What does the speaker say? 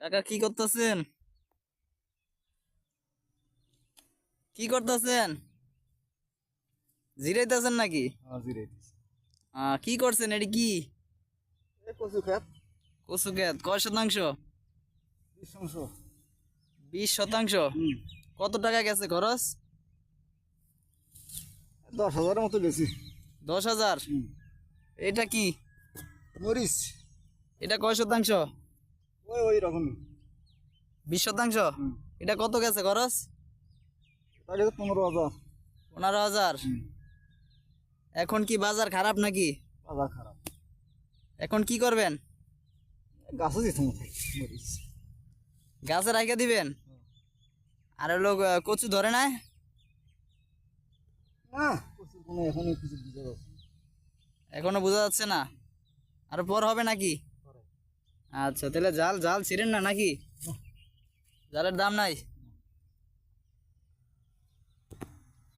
কাকা কি করতেছেন? কি করতেছেন? জিরাইতেছেন নাকি? জিরাইতেছি। কি করছেন? এটি কি? কচু খেত। কচু ক্ষেত কয় শতাংশ? 20 শতাংশ। 20 শতাংশ। কত টাকা গেছে খরচ? 10,000-এর মতো গেছি। 10,000। এটা কি? মরিচ। এটা কয় শতাংশ? ওই রকমই। 20 শতাংশ। এটা কত গেছে খরচ? তাকে 15,000। 15,000। এখন কি বাজার খারাপ নাকি? বাজার খারাপ। এখন কি করবেন? গাছও দিত মরিচ। গাছে রাইখা দিবেন? আর লোক কচু ধরে না? না, কচুর কোনো এখনো কিছু বুঝা যাচ্ছে না। এখনো বোঝা যাচ্ছে না। আর পর হবে নাকি? আচ্ছা, তাহলে জাল জাল ছিঁড়েন না নাকি? জালের দাম নাই?